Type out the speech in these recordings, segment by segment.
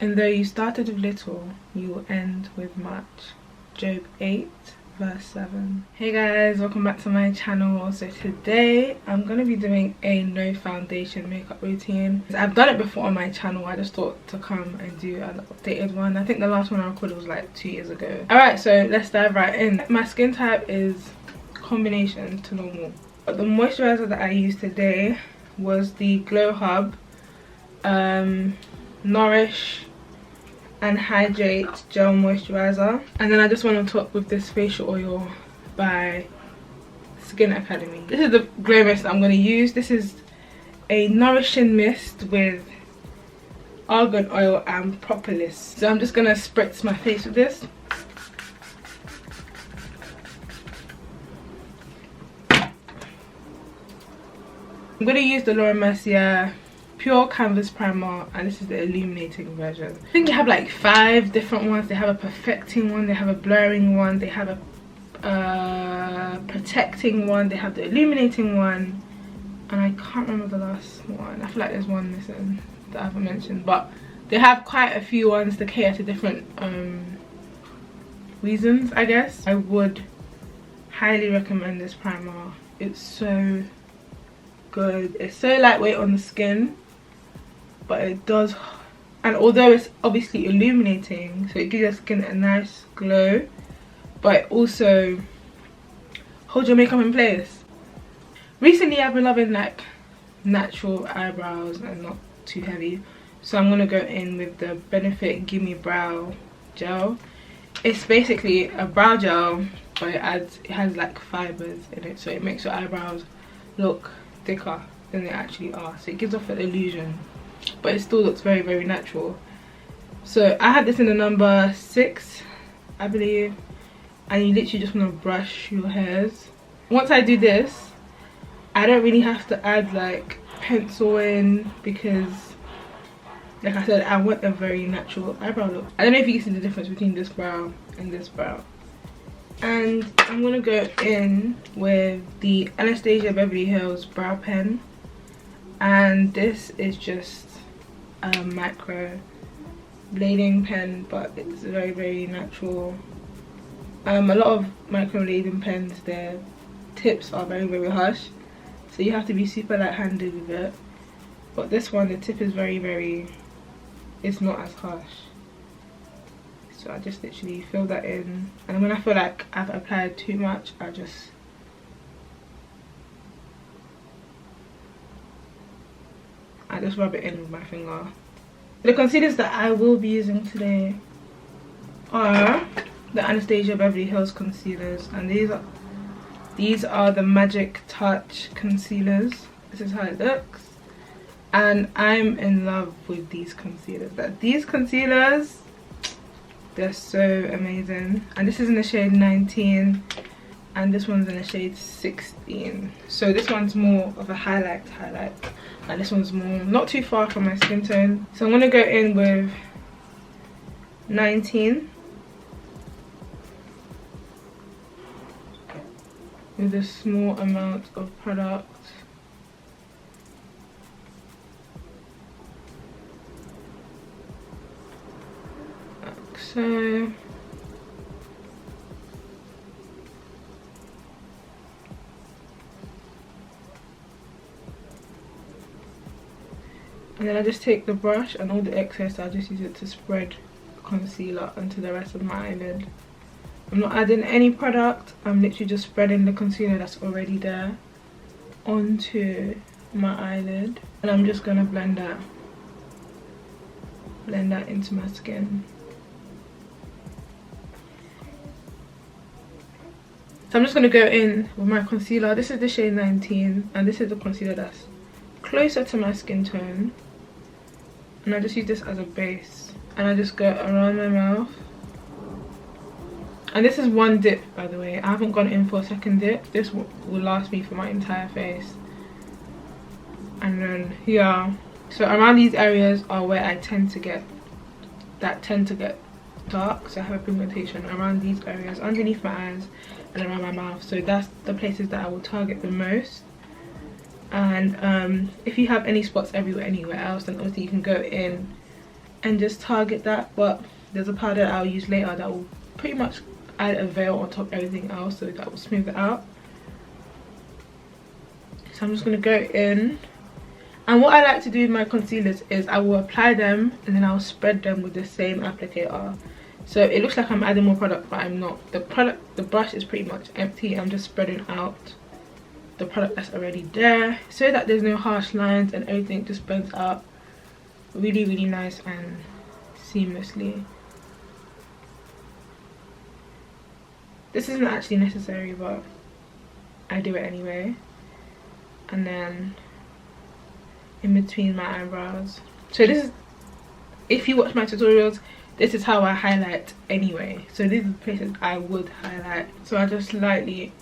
And though you started with little, you will end with much. Job 8 verse 7. Hey guys, welcome back to my channel. So today I'm gonna be doing a no foundation makeup routine. I've done it before on my channel. I just thought to come and do an updated one. I think the last one I recorded was like 2 years ago. Alright, so let's dive right in. My skin type is combination to normal, but the moisturizer that I used today was the Glow Hub Nourish and Hydrate Gel Moisturizer, and then I just went on top with this facial oil by Skin Academy. This is the glow mist I'm going to use. This is a nourishing mist with argan oil and propolis. So I'm just going to spritz my face with this. I'm going to use the Mercier Pure Canvas Primer, and this is the illuminating version. I think they have like 5 different ones. They have a perfecting one, they have a blurring one, they have a protecting one, they have the illuminating one, and I can't remember the last one. I feel like there's one missing that I haven't mentioned, but they have quite a few ones to cater to different reasons, I guess. I would highly recommend this primer. It's so good. It's so lightweight on the skin, but it does, and although it's obviously illuminating, so it gives your skin a nice glow, but it also holds your makeup in place. Recently I've been loving like natural eyebrows and not too heavy, so I'm gonna go in with the Benefit Gimme Brow Gel. It's basically a brow gel, but it has like fibers in it, so it makes your eyebrows look thicker than they actually are, so it gives off an illusion, but it still looks very, very natural. So I had this in the number 6, I believe, and you literally just want to brush your hairs. Once I do this, I don't really have to add like pencil in, because like I said, I want a very natural eyebrow look. I don't know if you can see the difference between this brow and this brow. And I'm gonna go in with the Anastasia Beverly Hills brow pen, and this is just a micro blading pen, but it's very, very natural. A lot of micro blading pens, their tips are very, very harsh, so you have to be super light-handed with it, but this one, the tip is very, very, it's not as harsh. So I just literally fill that in, and when I feel like I've applied too much, I just rub it in with my finger. The concealers that I will be using today are the Anastasia Beverly Hills concealers, and these are the Magic Touch concealers. This is how it looks, and I'm in love with these concealers. These concealers, they're so amazing. And this is in the shade 19, and this one's in the shade 16. So this one's more of a highlight, and this one's more, not too far from my skin tone. So I'm gonna go in with 19 with a small amount of product. So and then I just take the brush, and all the excess I just use it to spread concealer onto the rest of my eyelid. I'm not adding any product, I'm literally just spreading the concealer that's already there onto my eyelid, and I'm just gonna blend that into my skin. So I'm just going to go in with my concealer. This is the shade 19, and this is the concealer that's closer to my skin tone. And I just use this as a base, and I just go around my mouth. And this is one dip, by the way. I haven't gone in for a second dip. This will last me for my entire face. And then here, so around these areas are where I tend to get dark, so I have a pigmentation around these areas, underneath my eyes and around my mouth. So that's the places that I will target the most. And if you have any spots anywhere else, then obviously you can go in and just target that. But there's a powder I'll use later that will pretty much add a veil on top of everything else, so that will smooth it out. So I'm just going to go in, and what I like to do with my concealers is I will apply them and then I'll spread them with the same applicator. So it looks like I'm adding more product, but I'm not. The brush is pretty much empty. I'm just spreading out the product that's already there so that there's no harsh lines and everything just blends out really, really nice and seamlessly. This isn't actually necessary, but I do it anyway. And then in between my eyebrows. So this is, if you watch my tutorials, this is how I highlight anyway. So these are the places I would highlight. So I just lightly,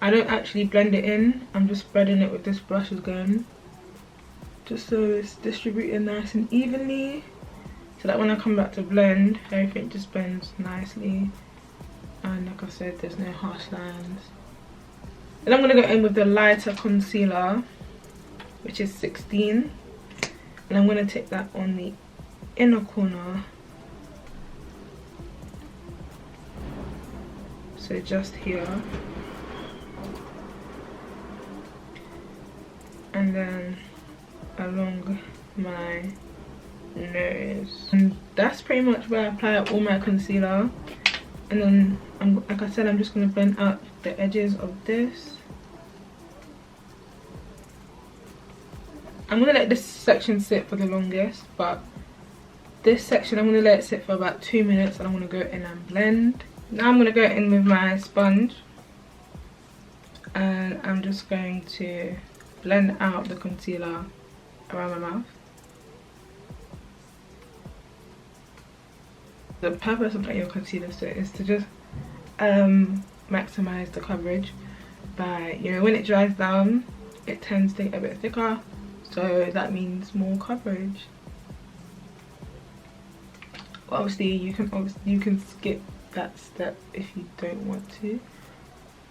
I don't actually blend it in, I'm just spreading it with this brush again, just so it's distributed nice and evenly, so that when I come back to blend, everything just blends nicely. And like I said, there's no harsh lines. Then I'm going to go in with the lighter concealer, which is 16, and I'm going to take that on the inner corner, so just here, and then along my nose. And that's pretty much where I apply all my concealer. And then, like I said, I'm just going to blend out the edges of this. I'm going to let this section sit for the longest, but this section I'm going to let it sit for about 2 minutes, and I'm going to go in and blend. Now I'm going to go in with my sponge, and I'm just going to blend out the concealer around my mouth. The purpose of letting your concealer sit is to just maximize the coverage by, you know, when it dries down, it tends to get a bit thicker, so that means more coverage. But obviously you can skip that step if you don't want to.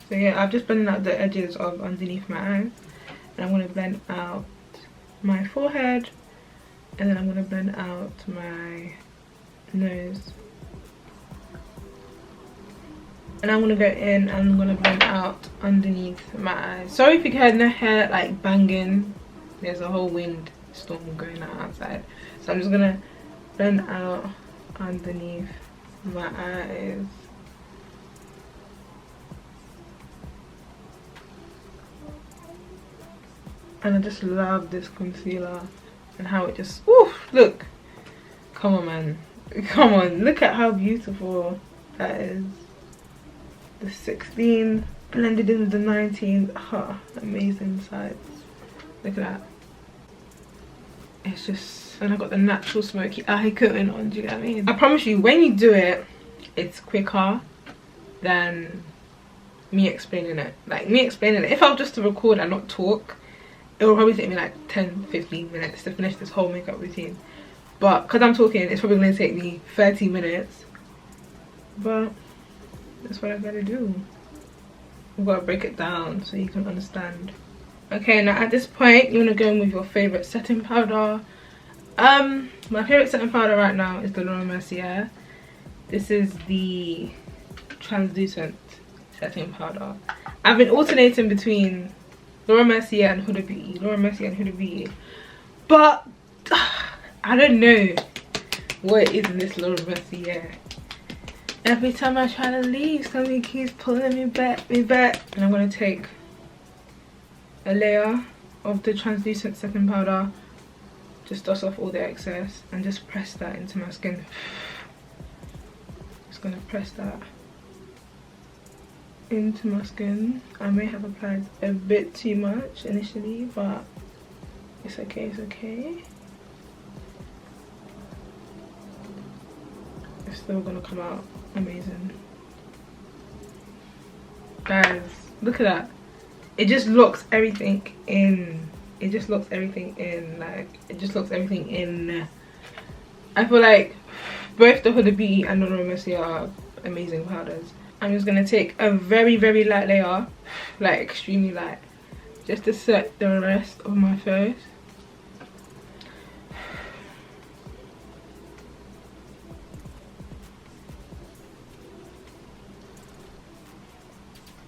So yeah, I've just blended out the edges of underneath my eyes, and I'm going to blend out my forehead, and then I'm going to blend out my nose, and I'm going to go in and I'm going to blend out underneath my eyes. Sorry if you heard no hair like banging, there's a whole wind storm going on outside, so I'm just going to blend out underneath my eyes. And I just love this concealer and how it just, oof, look, come on man, come on, look at how beautiful that is. The 16 blended in with the 19, amazing sides. Look at that. It's just, and I got the natural smoky eye coating on, do you get what I mean? I promise you, when you do it, it's quicker than me explaining it. Like me explaining it, if I was just to record and not talk, it will probably take me like 10-15 minutes to finish this whole makeup routine. But because I'm talking, it's probably going to take me 30 minutes. But that's what I gotta do. I've got to break it down so you can understand. Okay, now at this point, you want to go in with your favourite setting powder. My favourite setting powder right now is the Mercier. This is the translucent setting powder. I've been alternating between Mercier and Huda Beauty, Mercier and Huda Beauty, but I don't know what it is in this Mercier. Every time I try to leave, something keeps pulling me back. And I'm going to take a layer of the translucent setting powder, just dust off all the excess, and just press that into my skin. Just going to press that into my skin. I may have applied a bit too much initially, but it's okay, it's okay. It's still gonna come out amazing. Guys, look at that. It just locks everything in. It just locks everything in. Like, it just locks everything in. I feel like both the Huda Beauty and the Mercier are amazing powders. I'm just gonna take a very, very light layer, like extremely light, just to set the rest of my face.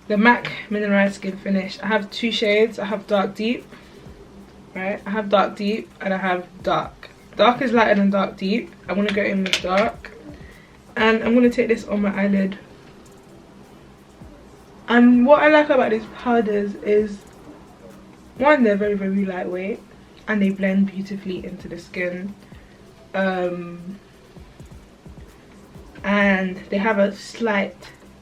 the MAC Mineralized Skin Finish. I have 2 shades. I have dark deep, right? I have dark deep and I have dark. Dark is lighter than dark deep. I want to go in with dark, and I'm going to take this on my eyelid. And what I like about these powders is, one, they're very, very lightweight and they blend beautifully into the skin. And they have a slight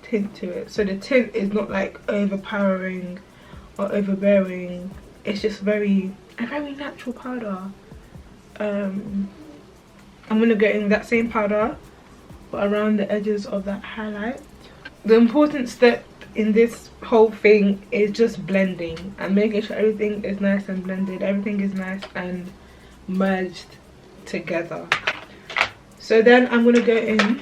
tint to it, so the tint is not like overpowering or overbearing. It's just a very natural powder. I'm gonna go in with that same powder but around the edges of that highlight. The important step in this whole thing is just blending and making sure everything is nice and blended, everything is nice and merged together. So then I'm gonna go in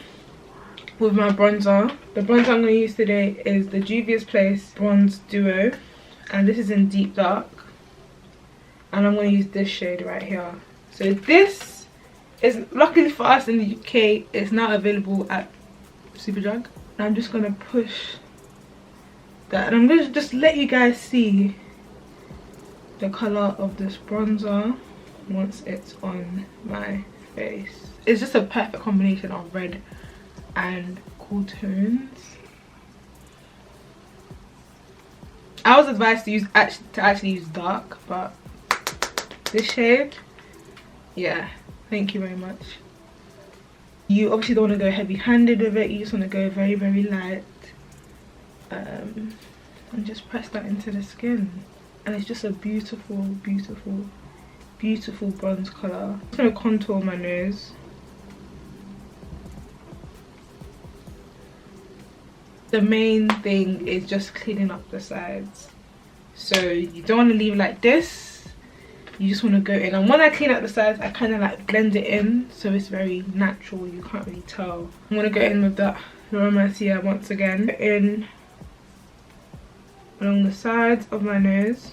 with my bronzer. The bronzer I'm going to use today is the Juvias Place Bronze Duo, and this is in deep dark, and I'm going to use this shade right here. So this is, luckily for us in the UK, it's now available at Superdrug. And I'm just going to push that, and I'm going to just let you guys see the colour of this bronzer once it's on my face. It's just a perfect combination of red and cool tones. I was advised to actually use dark, but this shade, yeah, thank you very much. You obviously don't want to go heavy-handed with it. You just want to go very, very light, and just press that into the skin, and it's just a beautiful, beautiful, beautiful bronze color. I'm just going to contour my nose. The main thing is just cleaning up the sides, so you don't want to leave like this. You just want to go in, and when I clean up the sides, I kind of like blend it in so it's very natural. You can't really tell. I'm going to go in with that mercier once again, in along the sides of my nose,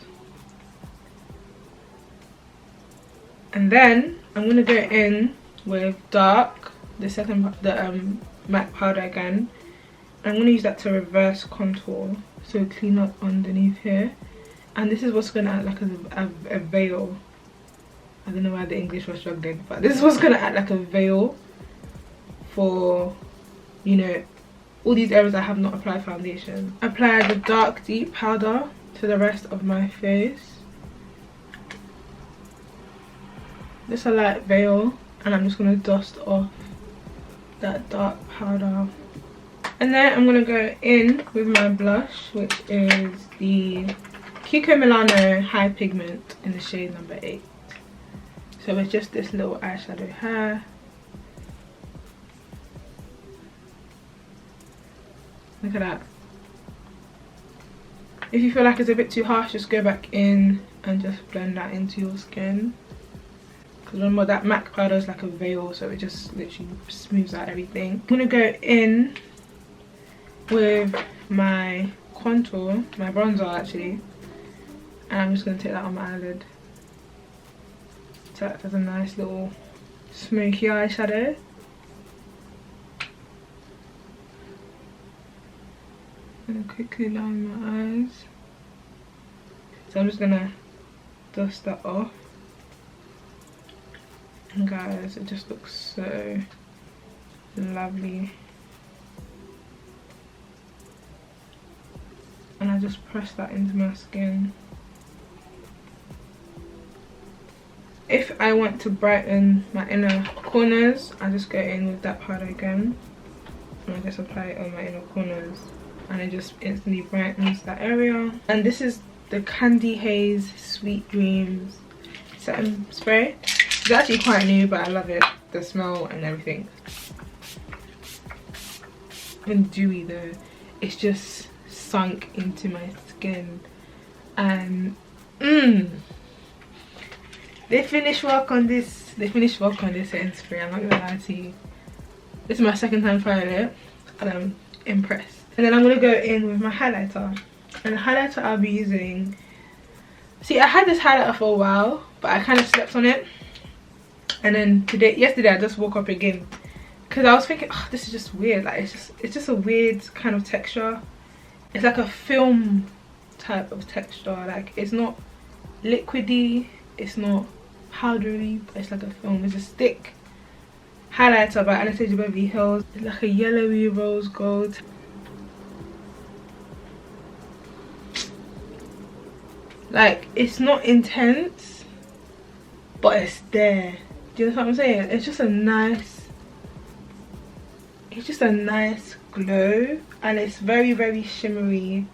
and then I'm going to go in with dark, the MAC powder again. I'm going to use that to reverse contour, so clean up underneath here. And this is what's going to act like a veil. I don't know why the English was struggling, but this is what's going to act like a veil for, you know, all these areas I have not applied foundation. Apply the dark deep powder to the rest of my face. Just a light veil, and I'm just going to dust off that dark powder. And then I'm going to go in with my blush, which is the Kiko Milano High Pigment in the shade number 8. So it's just this little eyeshadow here. Look at that. If you feel like it's a bit too harsh, just go back in and just blend that into your skin. Because remember, that MAC powder is like a veil, so it just literally smooths out everything. I'm going to go in with my contour, my bronzer actually, and I'm just going to take that on my eyelid to act as a nice little smoky eyeshadow. And quickly line my eyes. So I'm just going to dust that off, and guys, it just looks so lovely. And I just press that into my skin. If I want to brighten my inner corners, I just go in with that powder again, and I just apply it on my inner corners, and it just instantly brightens that area. And this is the Candy Haze Sweet Dreams setting spray. It's actually quite new, but I love it, the smell and everything. And dewy though, it's just sunk into my skin, and they finished work on this setting spray. I'm not gonna lie to you, this is my second time trying it, and I'm impressed. And then I'm gonna go in with my highlighter, and the highlighter I'll be using, see, I had this highlighter for a while, but I kind of slept on it, and then yesterday I just woke up again, because I was thinking, oh, this is just weird, like it's just a weird kind of texture. it's like a film type of texture. Like it's not liquidy, it's not powdery, but it's like a film. It's a stick highlighter by Anastasia Beverly Hills. It's like a yellowy rose gold. Like it's not intense, but it's there. Do you know what I'm saying? It's just a nice glow, and it's very, very shimmery.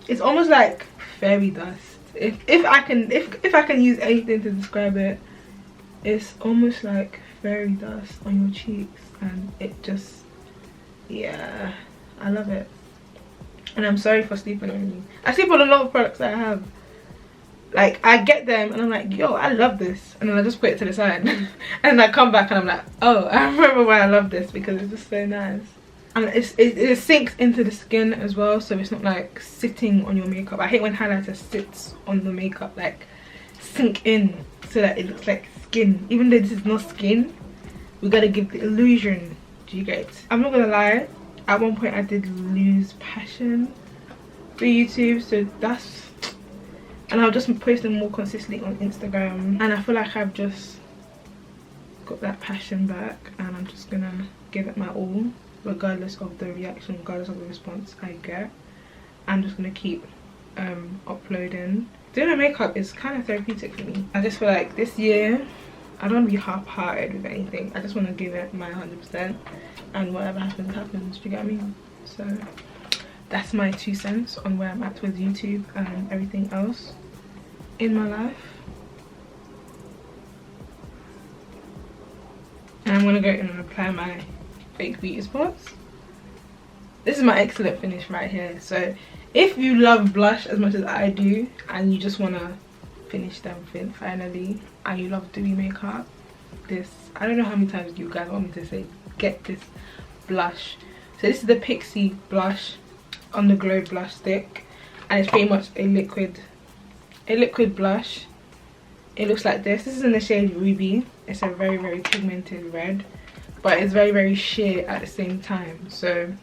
It's almost like fairy dust. If I can use anything to describe it, it's almost like fairy dust on your cheeks, and it just, yeah, I love it. And I'm sorry for sleeping on you. I sleep on a lot of products that I have. Like I get them and I'm like, yo, I love this, and then I just put it to the side and then I come back and I'm like, oh, I remember why I love this, because it's just so nice. And it sinks into the skin as well, so it's not like sitting on your makeup. I hate when highlighter sits on the makeup, like sink in so that it looks like skin. Even though this is not skin, we gotta give the illusion. Do you get it? I'm not gonna lie, at one point I did lose passion for YouTube, so that's, and I'll just post them more consistently on Instagram, and I feel like I've just got that passion back, and I'm just gonna give it my all, regardless of the reaction, regardless of the response I get. I'm just gonna keep uploading. Doing my makeup is kind of therapeutic for me. I just feel like this year I don't want to be half-hearted with anything. I just want to give it my 100%, and whatever happens happens. Do you get what I mean? So that's my 2 cents on where I'm at with YouTube and everything else in my life. And I'm gonna go in and apply my fake beauty spots. This is my excellent finish right here. So if you love blush as much as I do, and you just want to finish them finally, and you love dewy makeup, this, I don't know how many times you guys want me to say, get this blush. So this is the Pixi blush on the Glow blush stick, and it's pretty much a liquid blush. It looks like this. This is in the shade Ruby. It's a very, very pigmented red, but it's very, very sheer at the same time, so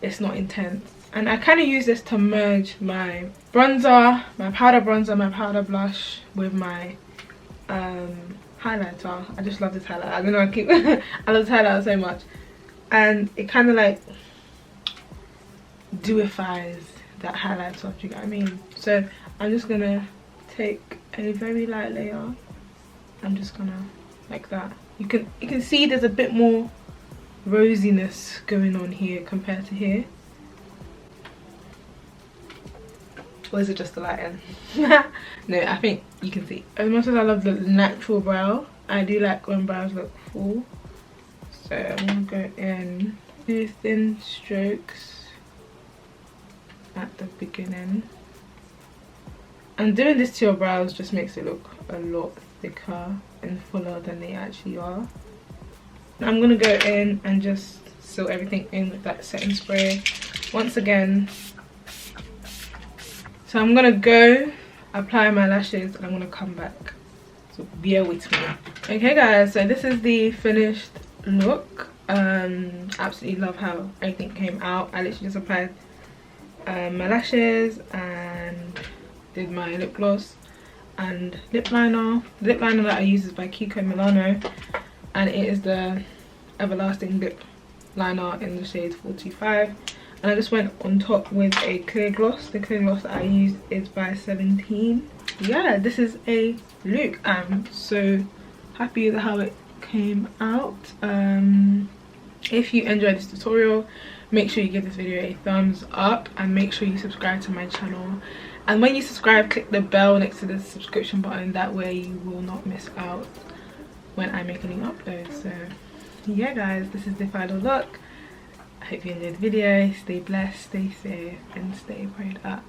it's not intense. And I kind of use this to merge my bronzer, my powder bronzer, my powder blush with my highlighter. I just love this highlighter. I don't know, I keep I love this highlighter so much, and it kind of like dewifies that highlighter, if you get what I mean. So I'm just gonna take a very light layer. I'm just gonna, like that. You can see there's a bit more rosiness going on here compared to here. Or is it just the lighting? No, I think you can see. As much as I love the natural brow, I do like when brows look full. So I'm gonna go in, do thin strokes at the beginning. And doing this to your brows just makes it look a lot thicker and fuller than they actually are. I'm gonna go in and just seal everything in with that setting spray once again. So I'm gonna go apply my lashes and I'm gonna come back, so bear with me. Okay guys, so this is the finished look. Absolutely love how everything came out. I literally just applied my lashes and did my lip gloss and lip liner. The lip liner that I use is by Kiko Milano, and it is the Everlasting lip liner in the shade 425. And I just went on top with a clear gloss. The clear gloss that I used is by 17. Yeah, this is a look. I'm so happy with how it came out. If you enjoyed this tutorial, make sure you give this video a thumbs up, and make sure you subscribe to my channel. And when you subscribe, click the bell next to the subscription button. That way you will not miss out when I make a new upload. So yeah guys, this is the final look. I hope you enjoyed the video. Stay blessed, stay safe, and stay prayed up.